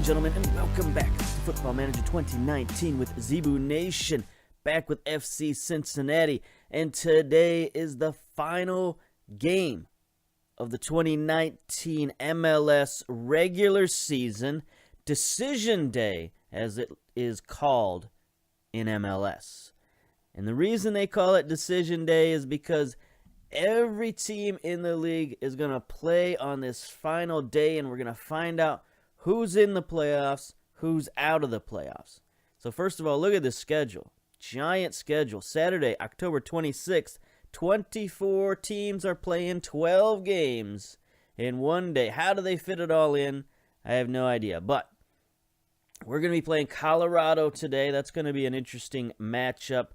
gentlemen, and welcome back to Football Manager 2019 with Zebu Nation, back with FC Cincinnati, and today is the final game of the 2019 MLS regular season, Decision Day, as it is called in MLS. And the reason they call it Decision Day is because every team in the league is going to play on this final day, and we're going to find out who's in the playoffs, who's out of the playoffs. So first of all, look at the schedule. Giant schedule. Saturday, October 26th, 24 teams are playing 12 games in one day. How do they fit it all in? I have no idea. But we're going to be playing Colorado today. That's going to be an interesting matchup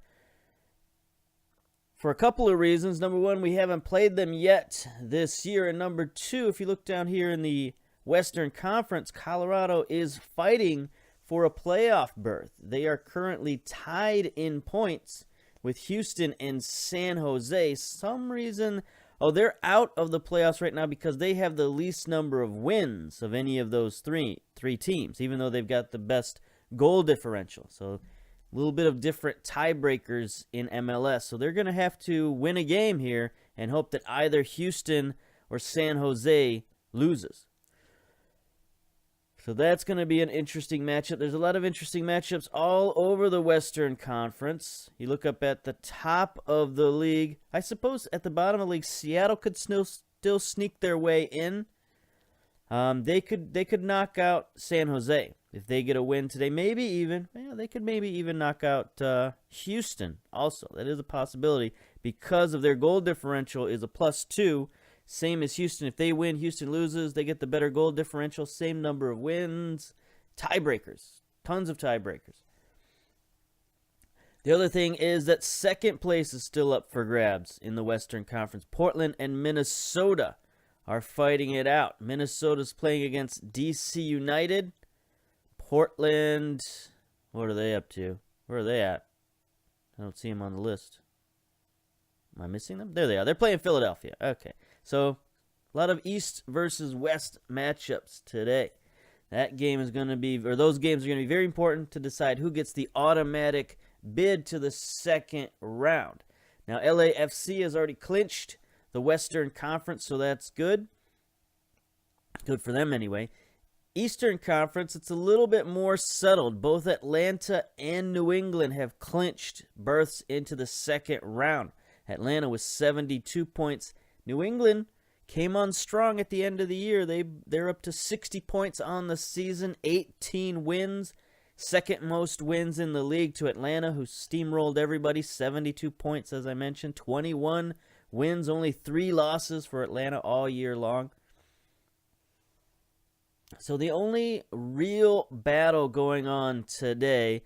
for a couple of reasons. Number one, we haven't played them yet this year. And number two, if you look down here in the Western Conference, Colorado is fighting for a playoff berth. They are currently tied in points with Houston and San Jose. Some reason, they're out of the playoffs right now because they have the least number of wins of any of those three teams, even though they've got the best goal differential. So a little bit of different tiebreakers in MLS. So they're going to have to win a game here and hope that either Houston or San Jose loses. So that's going to be an interesting matchup. There's a lot of interesting matchups all over the Western Conference. You look up at the top of the league. I suppose at the bottom of the league, Seattle could still sneak their way in. They could knock out San Jose if they get a win today. They could maybe even knock out Houston also. That is a possibility because of their goal differential is a +2. Same as Houston. If they win, Houston loses. They get the better goal differential. Same number of wins. Tiebreakers. Tons of tiebreakers. The other thing is that second place is still up for grabs in the Western Conference. Portland and Minnesota are fighting it out. Minnesota's playing against DC United. Portland, what are they up to? Where are they at? I don't see them on the list. Am I missing them? There they are. They're playing Philadelphia. Okay. So, a lot of East versus West matchups today. That game is going to be, or those games are going to be very important to decide who gets the automatic bid to the second round. Now, LAFC has already clinched the Western Conference, so that's good. Good for them anyway. Eastern Conference, it's a little bit more settled. Both Atlanta and New England have clinched berths into the second round. Atlanta with 72 points. New England came on strong at the end of the year. They're up to 60 points on the season, 18 wins, second most wins in the league to Atlanta, who steamrolled everybody, 72 points, as I mentioned, 21 wins, only 3 losses for Atlanta all year long. So the only real battle going on today,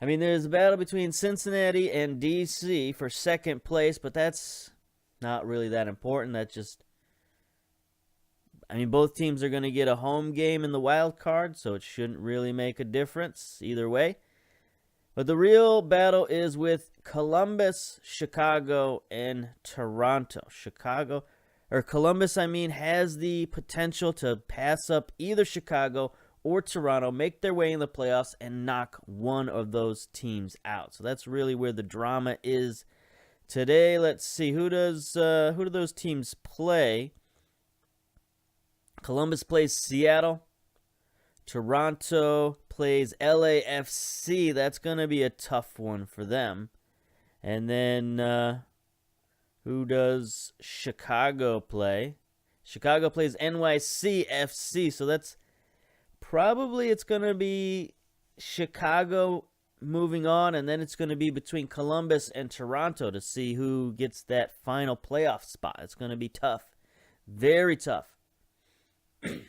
there's a battle between Cincinnati and DC for second place, but that's not really that important. Both teams are going to get a home game in the wild card, so it shouldn't really make a difference either way. But the real battle is with Columbus, Chicago, and Toronto. Columbus, has the potential to pass up either Chicago or Toronto, make their way in the playoffs, and knock one of those teams out. So that's really where the drama is today. Let's see, who do those teams play? Columbus plays Seattle. Toronto plays LAFC. That's going to be a tough one for them. And then who does Chicago play? Chicago plays NYCFC. So that's probably, it's going to be Chicago moving on, and then it's going to be between Columbus and Toronto to see who gets that final playoff spot. It's going to be tough. Very tough.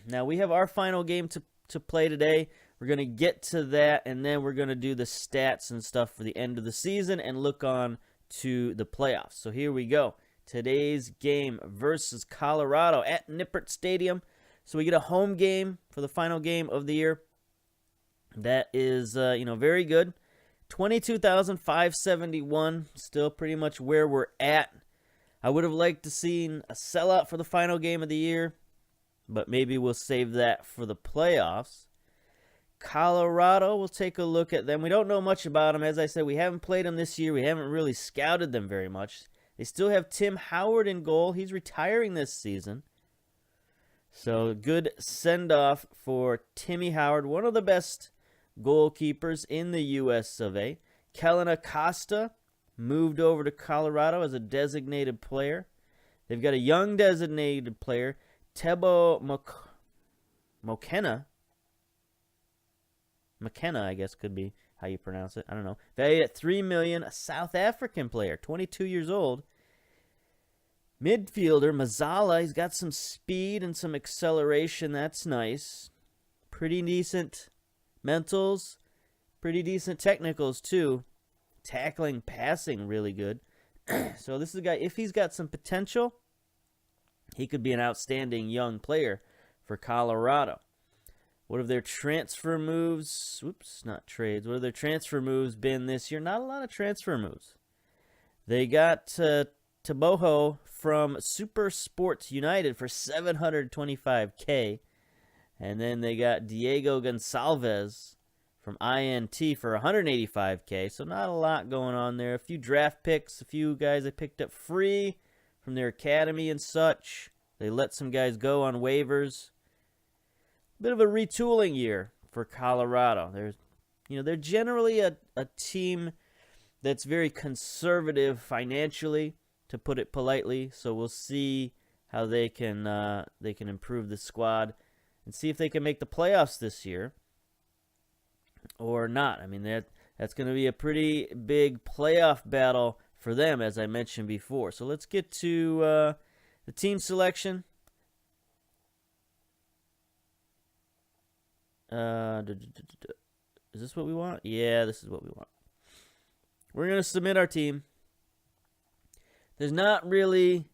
Now, we have our final game to play today. We're going to get to that, and then we're going to do the stats and stuff for the end of the season and look on to the playoffs. So here we go. Today's game versus Colorado at Nippert Stadium. So we get a home game for the final game of the year. That is, very good. 22,571, still pretty much where we're at. I would have liked to seen a sellout for the final game of the year, but maybe we'll save that for the playoffs. Colorado, we'll take a look at them. We don't know much about them. As I said, we haven't played them this year. We haven't really scouted them very much. They still have Tim Howard in goal. He's retiring this season. So good send-off for Timmy Howard, one of the best goalkeepers in the U.S. of A. Kellen Acosta moved over to Colorado as a designated player. They've got a young designated player, Tebo McKenna, I guess could be how you pronounce it. I don't know. Valued at $3 million, a South African player, 22 years old. Midfielder, Mazzala, he's got some speed and some acceleration. That's nice. Pretty decent mentals. Pretty decent technicals, too. Tackling, passing, really good. So this is a guy, if he's got some potential, he could be an outstanding young player for Colorado. What have their transfer moves? Whoops, not trades. What have their transfer moves been this year? Not a lot of transfer moves. They got Taboho from Super Sports United for $725K. And then they got Diego Gonçalves from INT for $185K. So not a lot going on there. A few draft picks, a few guys they picked up free from their academy and such. They let some guys go on waivers. Bit of a retooling year for Colorado. They're generally a team that's very conservative financially, to put it politely. So we'll see how they can improve the squad and see if they can make the playoffs this year or not. I mean, that's going to be a pretty big playoff battle for them, as I mentioned before. So let's get to the team selection. Is this what we want? Yeah, this is what we want. We're going to submit our team. There's not really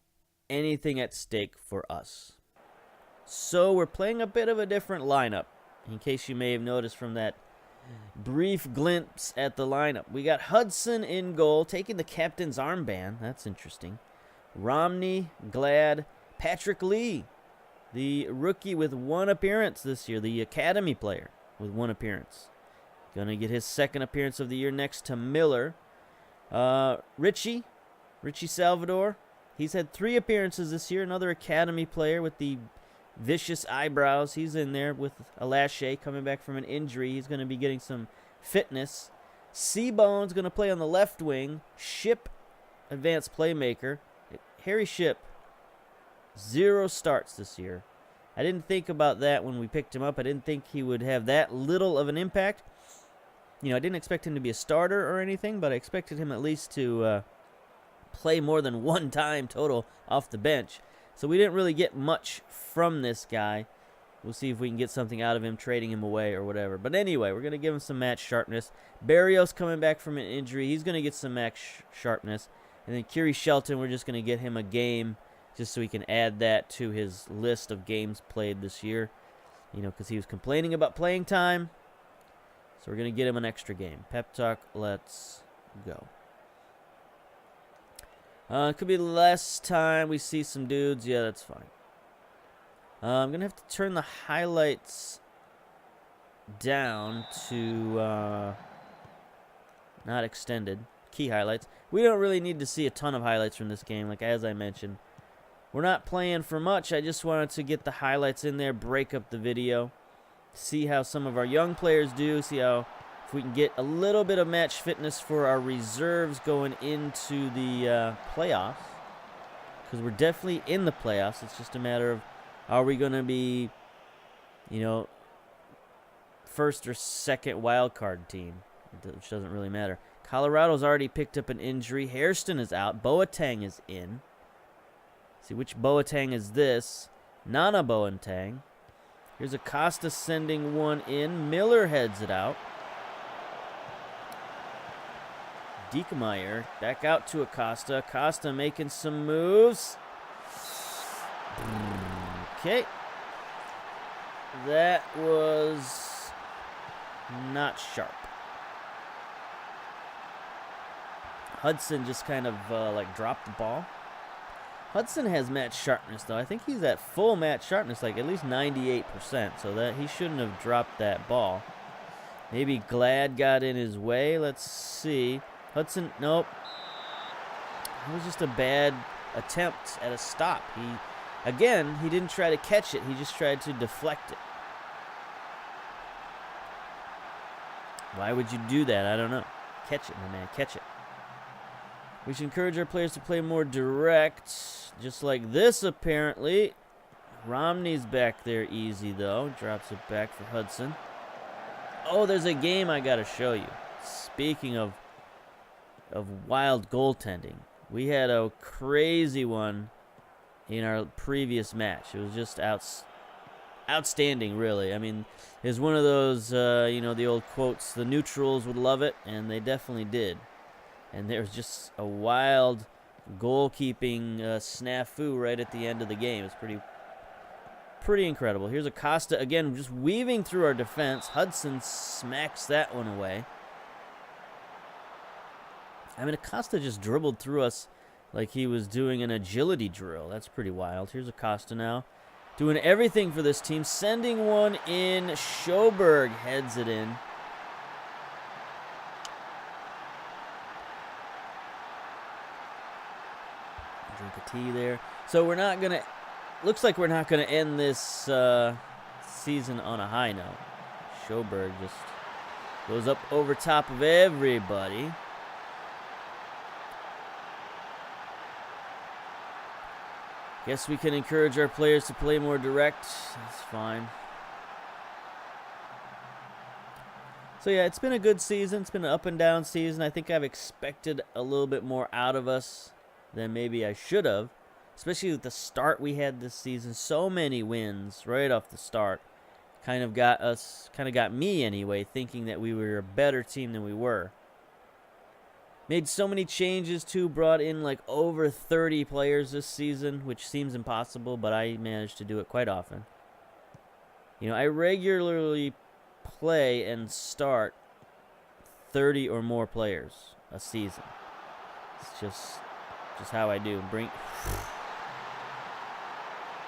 anything at stake for us. So we're playing a bit of a different lineup, in case you may have noticed from that brief glimpse at the lineup. We got Hudson in goal, taking the captain's armband. That's interesting. Romney, Glad, Patrick Lee, the rookie with one appearance this year, the academy player with one appearance. Going to get his second appearance of the year next to Miller. Richie Salvador. He's had 3 appearances this year. Another academy player with the vicious eyebrows. He's in there with Alashe coming back from an injury. He's going to be getting some fitness. Seabone's going to play on the left wing. Ship, advanced playmaker. Harry Ship, 0 starts this year. I didn't think about that when we picked him up. I didn't think he would have that little of an impact. I didn't expect him to be a starter or anything, but I expected him at least to play more than one time total off the bench. So we didn't really get much from this guy. We'll see if we can get something out of him, trading him away or whatever. But anyway, we're going to give him some match sharpness. Barrios coming back from an injury. He's going to get some match sharpness. And then Kiri Shelton, we're just going to get him a game just so we can add that to his list of games played this year. Because he was complaining about playing time. So we're going to get him an extra game. Pep talk, let's go. It could be less time. We see some dudes. Yeah, that's fine. I'm going to have to turn the highlights down to not extended. Key highlights. We don't really need to see a ton of highlights from this game, like as I mentioned. We're not playing for much. I just wanted to get the highlights in there, break up the video, see how some of our young players do, see how if we can get a little bit of match fitness for our reserves going into the playoffs, because we're definitely in the playoffs. It's just a matter of, are we going to be, first or second wild card team, which doesn't really matter. Colorado's already picked up an injury. Hairston is out. Boateng is in. See, which Boateng is this? Nana Boateng. Here's Acosta sending one in. Miller heads it out. Diekmeyer back out to Acosta. Acosta making some moves. Okay. That was not sharp. Hudson just kind of dropped the ball. Hudson has match sharpness, though. I think he's at full match sharpness, like at least 98%, so that he shouldn't have dropped that ball. Maybe Glad got in his way. Let's see. Hudson, nope. It was just a bad attempt at a stop. He didn't try to catch it. He just tried to deflect it. Why would you do that? I don't know. Catch it, my man. Catch it. We should encourage our players to play more direct. Just like this, apparently. Romney's back there easy, though. Drops it back for Hudson. Oh, there's a game I got to show you. Speaking of wild goaltending. We had a crazy one in our previous match. It was just outstanding, really. I mean, it's one of those, the old quotes, the neutrals would love it, and they definitely did. And there was just a wild goalkeeping snafu right at the end of the game. It's pretty incredible. Here's Acosta, again, just weaving through our defense. Hudson smacks that one away. I mean, Acosta just dribbled through us like he was doing an agility drill. That's pretty wild. Here's Acosta now. Doing everything for this team. Sending one in. Schoberg heads it in. Drink a tea there. So we're not going to... Looks like we're not going to end this season on a high note. Schoberg just goes up over top of everybody. Guess we can encourage our players to play more direct. That's fine. So yeah, it's been a good season. It's been an up and down season. I think I've expected a little bit more out of us than maybe I should have. Especially with the start we had this season. So many wins right off the start. Kind of got me anyway, thinking that we were a better team than we were. Made so many changes, too. Brought in like over 30 players this season, which seems impossible, but I managed to do it quite often. I regularly play and start 30 or more players a season. It's just how I do.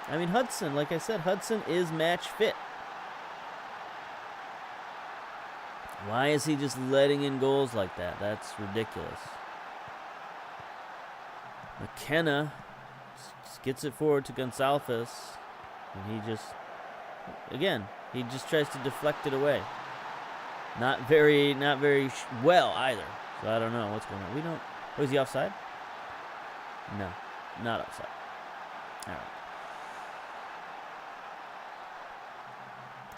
I mean, Hudson, like I said, Hudson is match fit. Why is he just letting in goals like that? That's ridiculous. McKenna just gets it forward to Gonçalves. And he just tries to deflect it away. Not very well either. So I don't know what's going on. Was he offside? No, not offside. All right.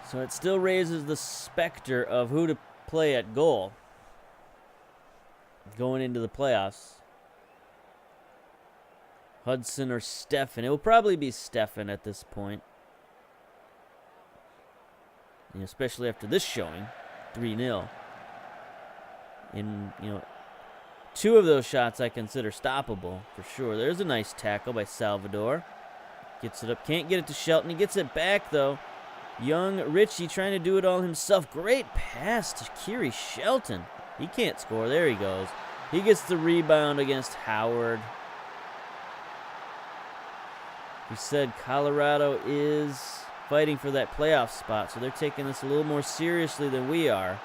So it still raises the specter of who to play at goal going into the playoffs. Hudson or Stefan. It will probably be Stefan at this point. Especially after this showing, 3-0. Two of those shots I consider stoppable for sure. There's a nice tackle by Salvador. Gets it up. Can't get it to Shelton. He gets it back, though. Young Richie trying to do it all himself. Great pass to Kiri Shelton. He can't score. There he goes. He gets the rebound against Howard. We said Colorado is fighting for that playoff spot, so they're taking this a little more seriously than we are.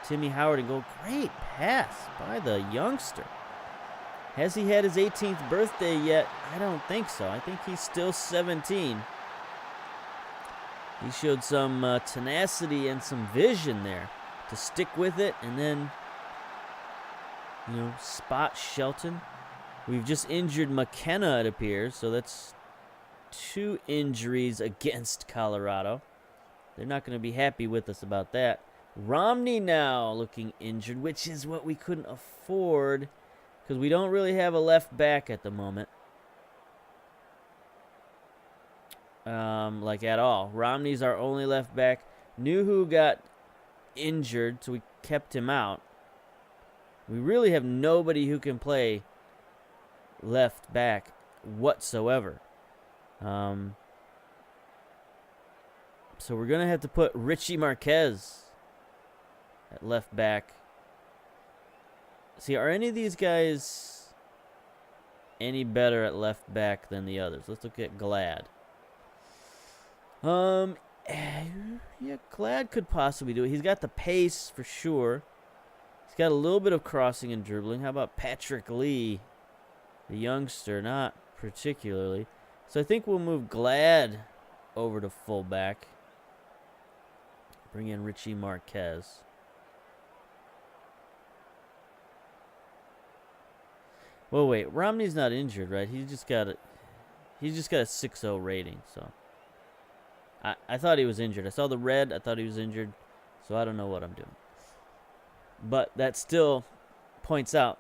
Timmy Howard and goal. Great pass by the youngster. Has he had his 18th birthday yet? I don't think so. I think he's still 17. He showed some tenacity and some vision there to stick with it and then, spot Shelton. We've just injured McKenna, it appears, so that's 2 injuries against Colorado. They're not going to be happy with us about that. Romney now looking injured, which is what we couldn't afford because we don't really have a left back at the moment. At all. Romney's our only left back. Nuhu got injured, so we kept him out. We really have nobody who can play left back whatsoever. So we're going to have to put Richie Marquez at left back. See, are any of these guys any better at left back than the others? Let's look at Glad. Yeah, Glad could possibly do it. He's got the pace for sure. He's got a little bit of crossing and dribbling. How about Patrick Lee, the youngster? Not particularly. So I think we'll move Glad over to fullback. Bring in Richie Marquez. Well, wait. Romney's not injured, right? He's just got a 6.0 rating. So I thought he was injured. I saw the red. I thought he was injured. So I don't know what I'm doing. But that still points out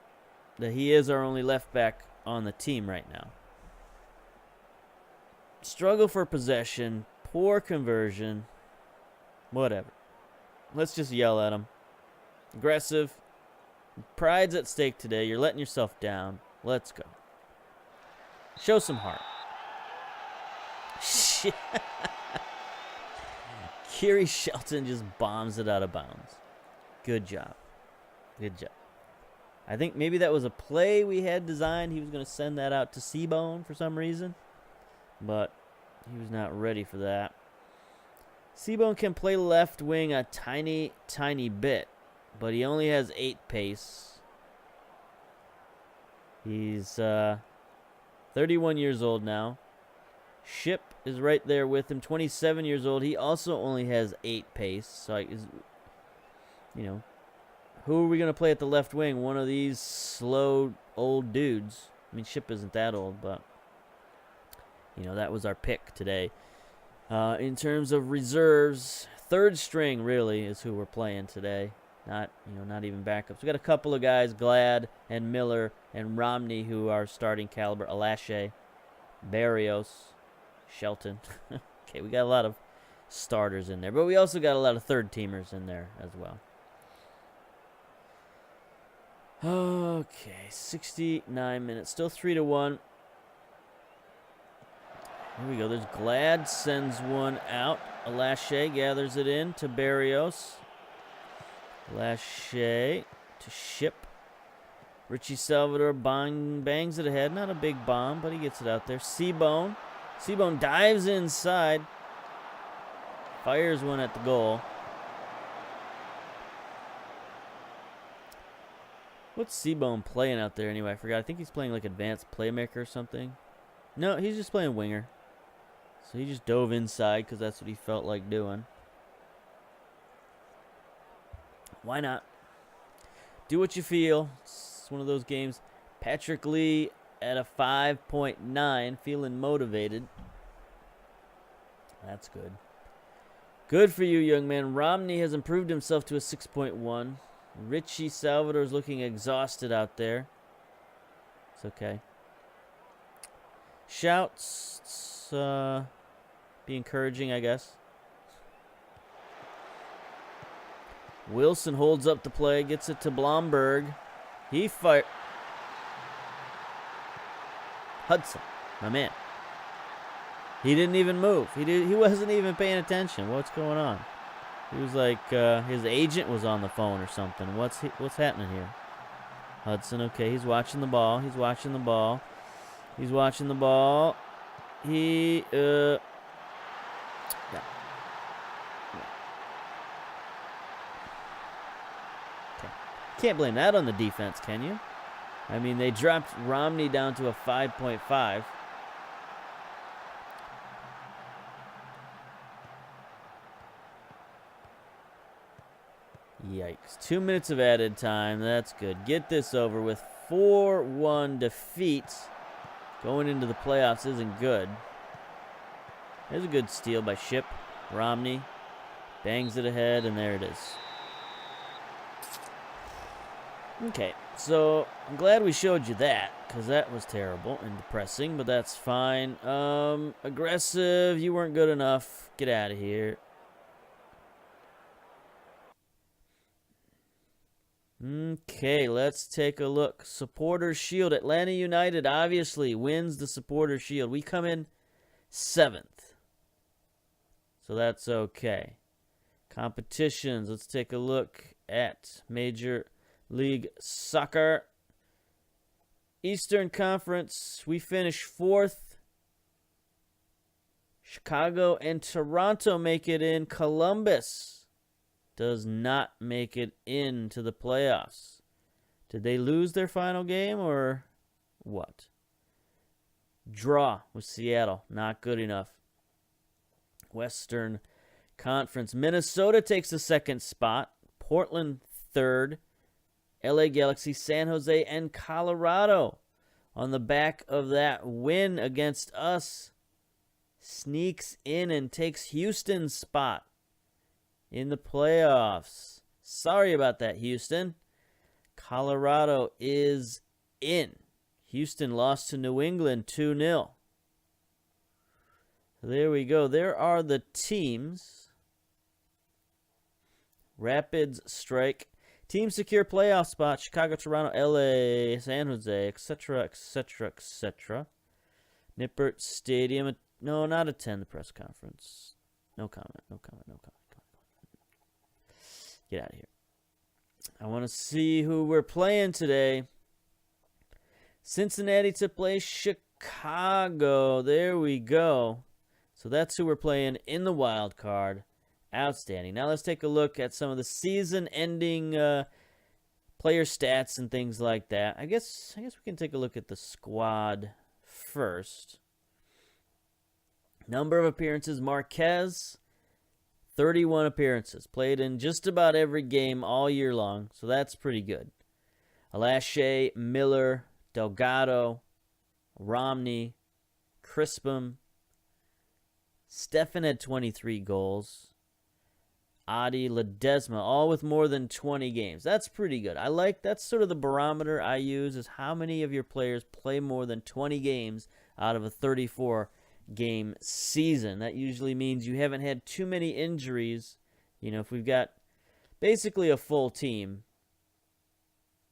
that he is our only left back on the team right now. Struggle for possession, poor conversion, whatever. Let's just yell at him. Aggressive. Pride's at stake today. You're letting yourself down. Let's go. Show some heart. Shit. Kiri Shelton just bombs it out of bounds. Good job. Good job. I think maybe that was a play we had designed. He was going to send that out to Seabone for some reason. But he was not ready for that. Seabone can play left wing a tiny, tiny bit. But he only has 8 pace. He's 31 years old now. Ship is right there with him. 27 years old. He also only has 8 pace. So, who are we going to play at the left wing? One of these slow old dudes. I mean, Ship isn't that old, but, that was our pick today. In terms of reserves, third string really is who we're playing today. Not even backups. We got a couple of guys, Glad and Miller and Romney, who are starting caliber. Alashe, Barrios, Shelton. Okay, we got a lot of starters in there, but we also got a lot of third teamers in there as well. Okay, 69 minutes. Still 3-1. Here we go. There's Glad, sends one out. Alashe gathers it in to Barrios. Alashe to Ship. Richie Salvador bangs it ahead. Not a big bomb, but he gets it out there. Seabone. Seabone dives inside. Fires one at the goal. What's Seabone playing out there anyway? I forgot. I think he's playing like advanced playmaker or something. No, he's just playing winger. So he just dove inside because that's what he felt like doing. Why not? Do what you feel. It's one of those games. Patrick Lee at a 5.9, feeling motivated. That's good. Good for you, young man. Romney has improved himself to a 6.1. Richie Salvador's looking exhausted out there. It's okay. Shouts, be encouraging, I guess. Wilson holds up the play, gets it to Blomberg. He fired. Hudson, my man. He didn't even move. He wasn't even paying attention. What's going on? He was like his agent was on the phone or something. What's happening here? Hudson, okay, he's watching the ball. He's watching the ball. He's watching the ball. Yeah. Okay. Can't blame that on the defense, can you? I mean, they dropped Romney down to a 5.5. Yikes. 2 minutes of added time. That's good. Get this over with. 4-1 defeat. Going into the playoffs isn't good. There's a good steal by Ship. Romney bangs it ahead, and there it is. Okay, so I'm glad we showed you that, because that was terrible and depressing, but that's fine. Aggressive, you weren't good enough. Get out of here. Okay, let's take a look. Supporters Shield. Atlanta United obviously wins the Supporters Shield. We come in 7th. So that's okay. Competitions. Let's take a look at Major League Soccer. Eastern Conference. We finish 4th. Chicago and Toronto make it in. Columbus does not make it into the playoffs. Did they lose their final game or what? Draw with Seattle. Not good enough. Western Conference. Minnesota takes the second spot. Portland third. LA Galaxy, San Jose, and Colorado on the back of that win against us sneaks in and takes Houston's spot in the playoffs. Sorry about that, Houston. Colorado is in. Houston lost to New England 2-0. There we go. There are the teams. Rapids strike. Teams secure playoff spot. Chicago, Toronto, LA, San Jose, etc., etc., etc. Nippert Stadium. No, not attend the press conference. No comment. Get out of here. I want to see who we're playing today. Cincinnati to play Chicago. There we go. So that's who we're playing in the wild card. Outstanding. Now let's take a look at some of the season-ending player stats and things like that. I guess we can take a look at the squad first. Number of appearances: Marquez, 31 appearances. Played in just about every game all year long, so that's pretty good. Alashe, Miller, Delgado, Romney, Crispum. Stefan had 23 goals. Adi, Ledesma, all with more than 20 games. That's pretty good. That's sort of the barometer I use, is how many of your players play more than 20 games out of a 34-game season. That usually means you haven't had too many injuries. You know, if we've got basically a full team.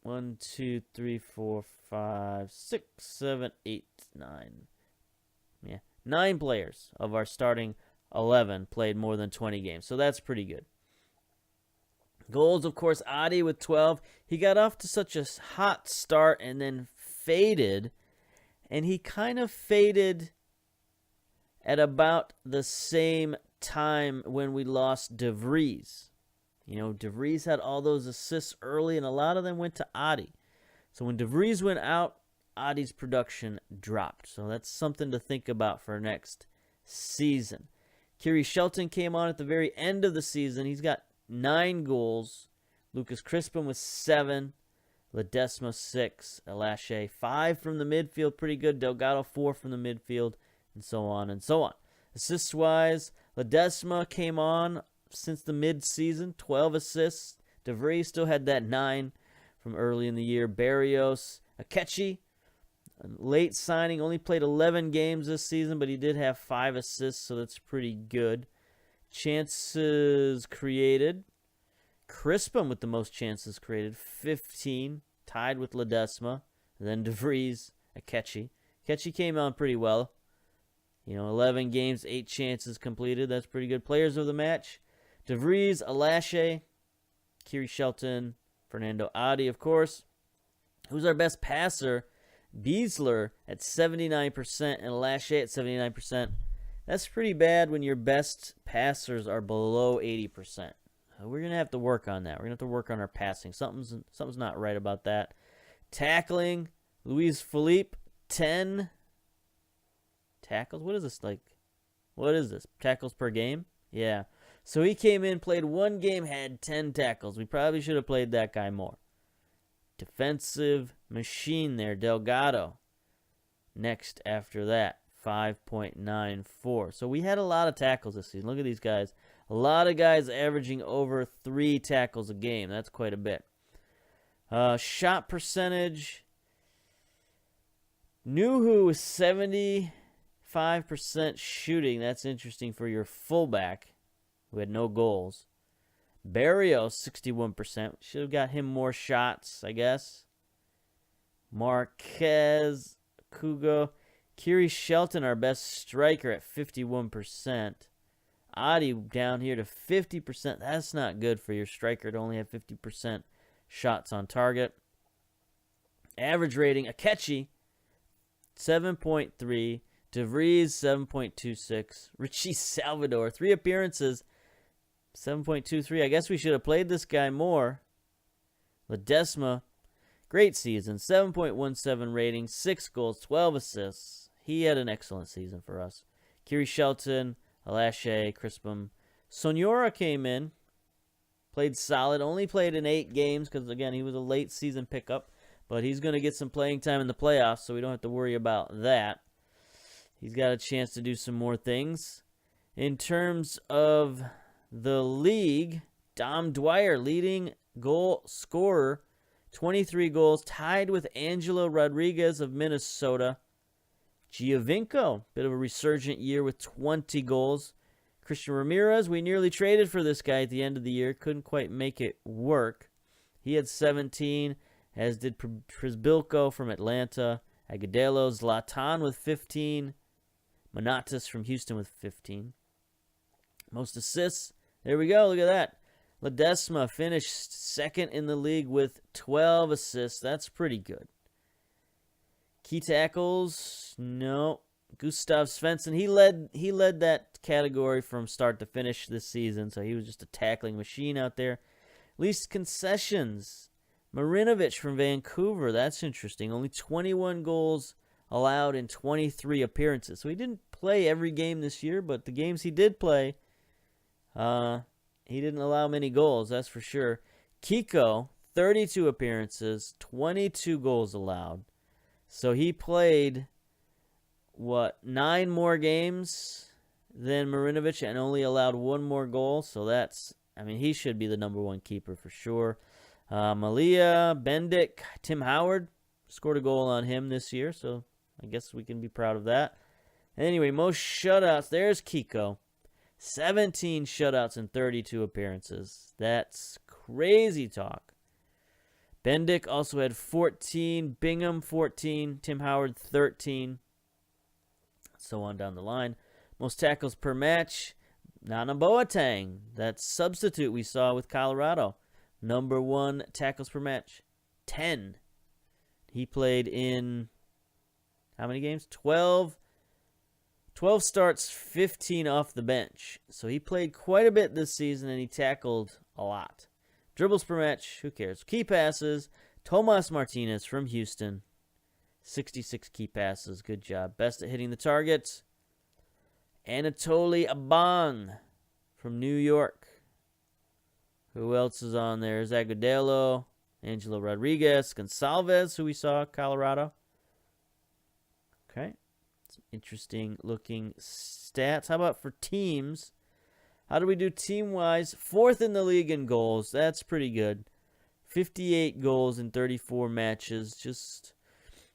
1, 2, 3, 4, 5, 6, 7, 8, 9. Yeah, 9 players of our starting 11 played more than 20 games, so that's pretty good. Goals, of course, Adi with 12. He got off to such a hot start and then faded, and he kind of faded at about the same time when we lost De Vries. You know, De Vries had all those assists early, and a lot of them went to Adi. So when De Vries went out, Adi's production dropped. So that's something to think about for next season. Kiri Shelton came on at the very end of the season. He's got 9 goals. Lucas Crispin with 7. Ledesma 6. Alashe 5 from the midfield. Pretty good. Delgado 4 from the midfield. And so on and so on. Assists-wise, Ledesma came on since the mid-season. 12 assists. De Vries still had that 9 from early in the year. Barrios. Akechi, late signing, only played 11 games this season, but he did have 5 assists, so that's pretty good. Chances created: Crispin with the most chances created, 15, tied with Ledesma. Then De Vries, Akechi. Akechi came on pretty well. 11 games, 8 chances completed. That's pretty good. Players of the match: De Vries, Alashe, Kiri Shelton, Fernando Adi, of course. Who's our best passer? Beasler at 79% and Alashe at 79%. That's pretty bad when your best passers are below 80%. We're going to have to work on that. We're going to have to work on our passing. Something's not right about that. Tackling, Luis Felipe, 10 tackles. What is this like? What is this? Tackles per game? Yeah. So he came in, played 1 game, had 10 tackles. We probably should have played that guy more. Defensive machine there, Delgado. Next after that, 5.94. So we had a lot of tackles this season. Look at these guys. A lot of guys averaging over 3 tackles a game. That's quite a bit. Shot percentage. Nuhu is 75% shooting. That's interesting for your fullback who had no goals. Barrios, 61%. Should have got him more shots, I guess. Marquez, Kugo. Kiri Shelton, our best striker, at 51%. Adi down here to 50%. That's not good for your striker to only have 50% shots on target. Average rating, Akechi, 7.3. DeVries, 7.26. Richie Salvador, 3 appearances, 7.23. I guess we should have played this guy more. Ledesma, great season, 7.17 rating, 6 goals, 12 assists. He had an excellent season for us. Kiri Shelton, Alashe, Crispum. Sonora came in, played solid, only played in 8 games because, again, he was a late season pickup. But he's going to get some playing time in the playoffs, so we don't have to worry about that. He's got a chance to do some more things. In terms of the league, Dom Dwyer, leading goal scorer, 23 goals, tied with Angelo Rodriguez of Minnesota. Giovinco, bit of a resurgent year with 20 goals. Christian Ramirez, we nearly traded for this guy at the end of the year. Couldn't quite make it work. He had 17, as did Przybylko from Atlanta. Agudelo, Zlatan with 15. Manatas from Houston with 15. Most assists. There we go. Look at that. Ledesma finished second in the league with 12 assists. That's pretty good. Key tackles. No. Gustav Svensson. He led that category from start to finish this season, so he was just a tackling machine out there. Least concessions. Marinovic from Vancouver. That's interesting. Only 21 goals allowed in 23 appearances. So he didn't play every game this year, but the games he did play, he didn't allow many goals, that's for sure. Kiko, 32 appearances, 22 goals allowed. So he played, 9 more games than Marinovic and only allowed 1 more goal. So he should be the number 1 keeper for sure. Malia, Bendik, Tim Howard scored a goal on him this year, so I guess we can be proud of that. Anyway, most shutouts, there's Kiko. 17 shutouts in 32 appearances. That's crazy talk. Bendik also had 14, Bingham 14, Tim Howard 13, so on down the line. Most tackles per match, Nana Boateng, that substitute we saw with Colorado. Number 1 tackles per match, 10. He played in how many games? 12 starts, 15 off the bench. So he played quite a bit this season, and he tackled a lot. Dribbles per match, who cares? Key passes, Tomas Martinez from Houston, 66 key passes. Good job. Best at hitting the target, Anatoly Abang from New York. Who else is on there? Agudelo, Angelo Rodriguez, Gonsalves, who we saw, Colorado. Okay. Some interesting looking stats. How about for teams? How do we do team-wise? 4th in the league in goals. That's pretty good. 58 goals in 34 matches. Just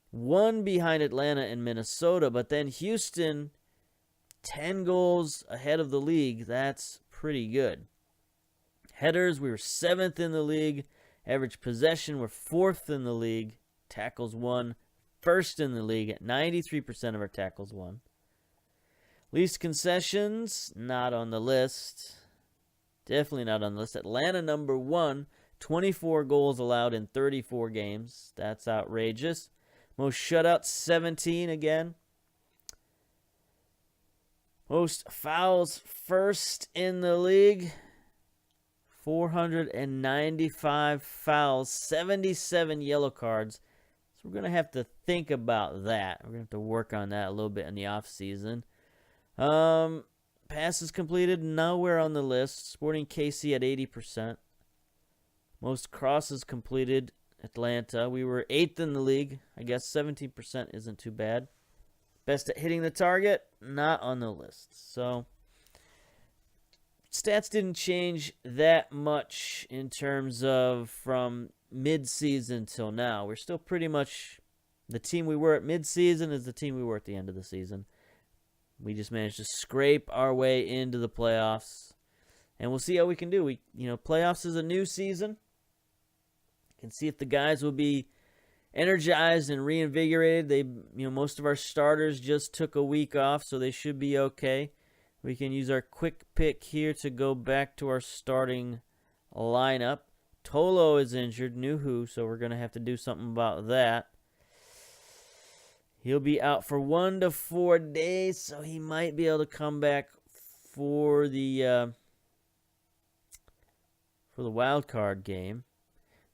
1 behind Atlanta and Minnesota. But then Houston, 10 goals ahead of the league. That's pretty good. Headers, we were 7th in the league. Average possession, we're 4th in the league. Tackles won, 1st in the league at 93% of our tackles won. Least concessions, not on the list. Definitely not on the list. Atlanta number 1, 24 goals allowed in 34 games. That's outrageous. Most shutouts, 17 again. Most fouls, 1st in the league. 495 fouls, 77 yellow cards. So we're going to have to think about that. We're going to have to work on that a little bit in the offseason. Passes completed, nowhere on the list. Sporting KC at 80%. Most crosses completed, Atlanta. We were 8th in the league. I guess 17% isn't too bad. Best at hitting the target, not on the list. So stats didn't change that much in terms of from mid-season till now. We're still pretty much the team we were at mid-season is the team we were at the end of the season. We just managed to scrape our way into the playoffs, and we'll see how we can do. Playoffs is a new season. Can see if the guys will be energized and reinvigorated. Most of our starters just took a week off, so they should be okay. We can use our quick pick here to go back to our starting lineup. Tolo is injured, so we're going to have to do something about that. He'll be out for 1 to 4 days, so he might be able to come back for the wild card game.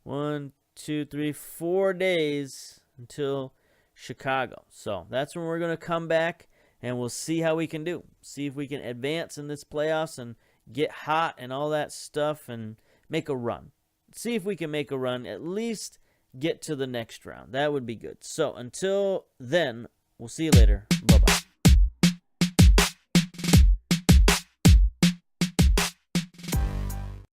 1, 2, 3, 4 days until Chicago. So that's when we're going to come back, and we'll see how we can do. See if we can advance in this playoffs and get hot and all that stuff and make a run. See if we can make a run, at least get to the next round. That would be good. So until then, we'll see you later. Bye-bye.